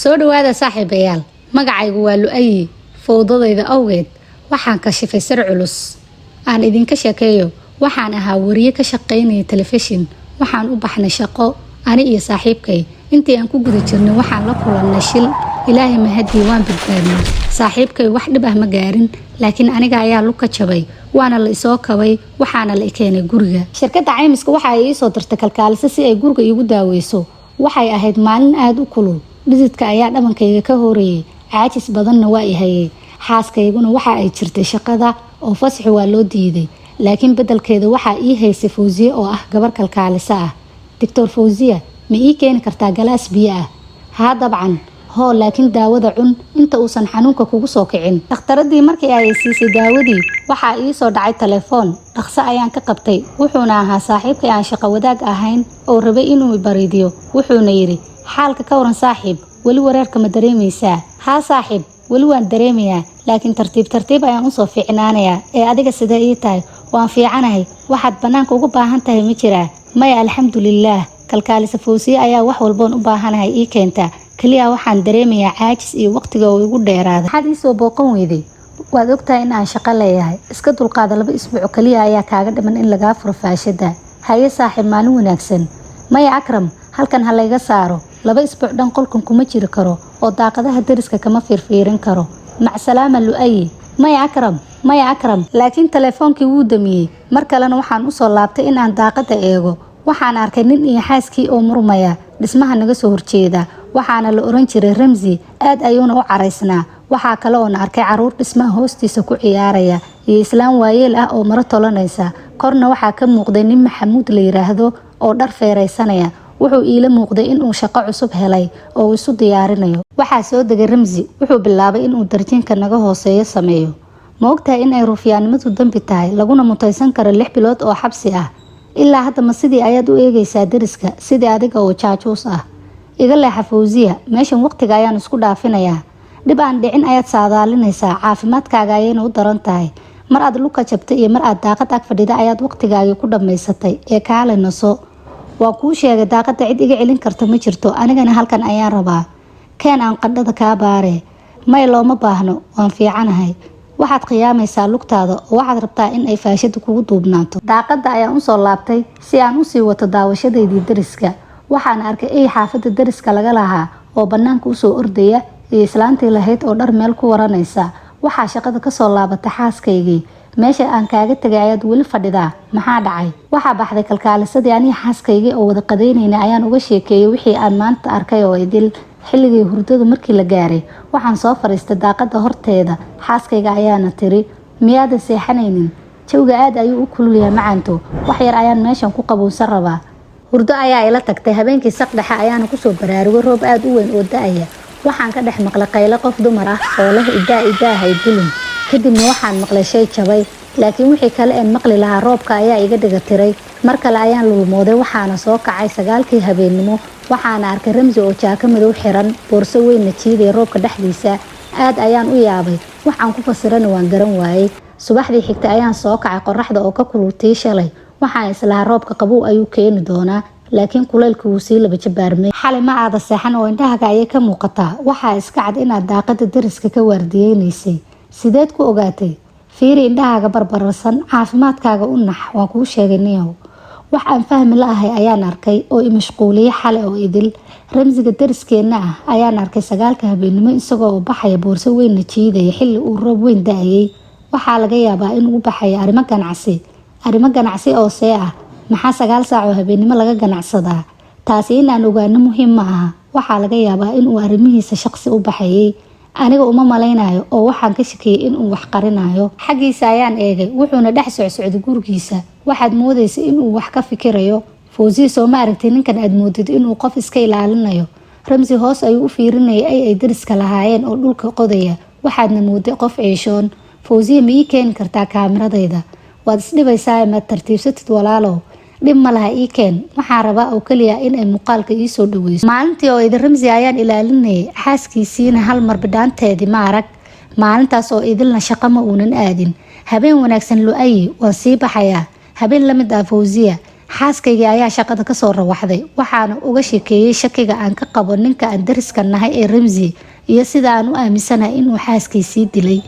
soo dhawaada saaxiibayaal magacaygu waa Lu'ayi fowdadayda awgeed waxaan ka shifay sir culus aan idinka sheekeeyo waxaan ahaa wariye ka shaqeynaya telefishin waxaan u baxnay shaqo ani iyo saaxiibkay intii aan ku guda jirnay waxaan la kulannay shil ilaahay mahadii waan badbaadnay saaxiibkay wax dhib ah ma gaarin laakiin aniga ayaa lug ka jabay waana la isoo kabay waxaana la keenay guriga shirkadda caymiska waxa ay soo dirtay kalkaaliso si ay guriga igu daaweyso waxay ahayd maalin aad u kulul dhididka ayaa dhabankayga ka horeeyay caajis badanna waa i hayay xaaskayguna waxa ay jirtay shaqada oo fasax waa loo diiday laakiin bedelkeeda waxa ii haysay Fawziya oo ah gabar kalkaaliso ah Dr. Fawziya ma ii keeni kartaa galaas biyo ah haa dabcan hoo laakiin daawada cun inta uusan xanuunka kugu soo kicin dhakhtaradii markii ay siisay daawadii waxa ii soo dhacay telefoon dhaqso ayaan ka qabtay wuxuuna ahaa saaxiibkay aan shaqo wadaag ahayn oo rabay inuu i bariidiyo wuxuuna yiri xaalka ka waran saaxiib wali wareerka ma dareemaysaa haa saaxiib wali waan dareemayaa laakiin tartiib ayaan u soo fiicnaanayaa ee adiga sida ii tahay waan fiicanahay waxaad banaanka ugu baahan tahay ma jiraa maya alxamdulillaah kalkaaliso Fawziya ayaa wax walboon u baahanahay ii keenta kaliya waxaan dareemayaa caajis iyo waqtiga oo igu dheeraada waxaad ii soo booqan weyday waad ogtahay in aan shaqo leeyahay iska dulqaada 2 isbuuc kaliya ayaa kaaga dhiman in laga furo faashada haye saaxiib maalin wanaagsan maya akram halkan ha layga saaro 2 isbuuc dhan qolkan kuma jiri karo oo daaqadaha dariska kama fiirfiirin karo mac salaama Lu'ayi maya akram laakiin telefoonkii wuu damiyay mar kalena waxaan u soo laabtay in aan daaqada eego waxaan arkay nin iyo xaaskii oo murmaya dhismaha naga soo horjeeda waxaana la oran jiray Ramzi aad ayuuna u caraysnaa waxa kale oo arkay caruur dhismaha hoostiisa ku ciyaaraya iyo islaan waayeel ah oo maro tolanaysa korna waxa ka muuqday nin Maxamuud la yiraahdo oo dhar feeraysanaya wuxuu iila muuqday in uu shaqo cusub helay oo isu diyaarinayo waxa soo degay Ramzi wuxuu bilaabay in uu darjiinka naga hooseeyo sameeyo ma ogtahay in ay ruufyaanimadu dambi tahay laguna mutaysan karo 6 bilood oo xabsi ah ilaa hadda ma sidii ayaad u eegaysaa dariska sidii adiga oo jaajuus ah iga leexa Fawziya meeshan waqtiga ayaan isku dhaafinayaa dib aan dhicin ayaad saadaalinaysaa caafimaadkaaga ayayna u daran tahay mar aad luka jabtay iyo mar aad daaqad ag fadhida ayaad waqtigaaga ku dhameysatay ee kaale naso waa kuu sheegay daaqada cid iga celin karta ma jirto anigana halkan ayaan rabaa keen aan qadhada kaa baare may looma baahno waan fiicanahay waxaad qiyaamaysaa lugtaada oo waxaad rabtaa in ay faashadu kugu duubnaato daaqada ayaan u soo laabtay si aan u sii wato daawashadeedii dariska waxaan arkay ay xaafada dariska laga lahaa oo banaanka u soo ordaya iyo islaantii lahayd oo dhar meel ku waranaysa waxa shaqada ka soo laabatay xaaskaygii meesha aan kaaga tagay ayaad weli fadhidaa maxaa dhacay waxa baxday kalkaalisadii aniga xaaskaygii oo wada qadeynayna ayaan uga sheekeeyay wixii aan maanta arkay oo idil xilligii hurdada markii la gaaray waxaan soo fariistay daaqada horteeda xaaskayga ayaana tiri miyaadan seexanaynin jawga aad ayuu u kululayaa macaanto wax yar ayaan meeshan ku qabowsan rabaa hurdo ayaa ila tagtay habeenkii saqdhaxa ayaana ku soo baraarugay roob aad u weyn oo da'aya waxaan ka dhex maqlay qaylo qof dumar ah oo leh idaa dulin kadibna waxaan maqlay shay jabay laakiin wixii kale aan maqli lahaa roobka ayaa iga dhiga tiray mar kale ayaan lulmooday waxaana soo kacay 9kii habeenimo waxaana arkay Ramzi oo jaaka madow xiran boorso weyn jiiday roobka dhexdiisa aad ayaan u yaabay waxaan ku fasiran waan garan waayay subaxdii xigtay ayaan soo kacay qorraxda oo ka kulultay shalay waxaan islaha roobka qabow ayuu keeni doonaa laakiin kulaylku wuu sii laba jabaarmay xalay ma aada seexan oo indhahaga ayay ka muuqataa waxa iska cad inaad daaqada dariska ka waardiyeynaysay sideed ku ogaatay fiiri indhahaga barbarsan caafimaadkaaga u nax waan kuu sheegay niyow wax aan fahmi la'ahay ayaan arkay oo i mashquuliyay xalay oo idil Ramziga dariskeena ah ayaan arkay 9ka habeenimo isagoo u baxaya boorso weyn jiidaya xilli uu roob weyn da'ayay waxa laga yaabaa in uu baxay arrimo ganacsi oo see ah maxaa 9 saac oo habeenimo laga ganacsadaa taasi inaan ogaano muhiim ma aha waxa laga yaabaa in uu arrimihiisa shaqsi u baxayay aniga uma malaynayo oo waxaan ka shakiyay in uu wax qarinayo xaqiisa ayaan eegay wuxuuna dhex socday gurigiisa waxaad moodaysaa in uu wax ka fikirayo Fawziya soo ma aragtay ninkan aad moodid in uu qof iska ilaalinayo Ramzi hoos ayuu u fiirinayay ay dariska lahaayeen oo dhulka qodaya waxaadna mooday qof ciishoon Fawziya ma ii keeni kartaa kaamiradayda waad isdhibaysaa ma tartiibsatid walaalow dhib ma laha ii keen waxaan rabaa oo kaliya in ay muuqaalka ii soo dhaweyso maalintii oo idin Ramzi ayaan ilaalinayay xaaskiisiina hal mar bidhaanteedii ma arag maalintaas oo idilna shaqo ma uunan aadin habeen wanaagsan Lu'ayi waan sii baxayaa habeen la mid ah Fawziya xaaskaygii ayaa shaqada kasoo rawaxday, waxaana uga sheekeeyey shakiga aan ka qabo ninka aan dariska nahay ee Ramsey iyo sida aan u aaminsanahay inuu xaaskiisii dilay.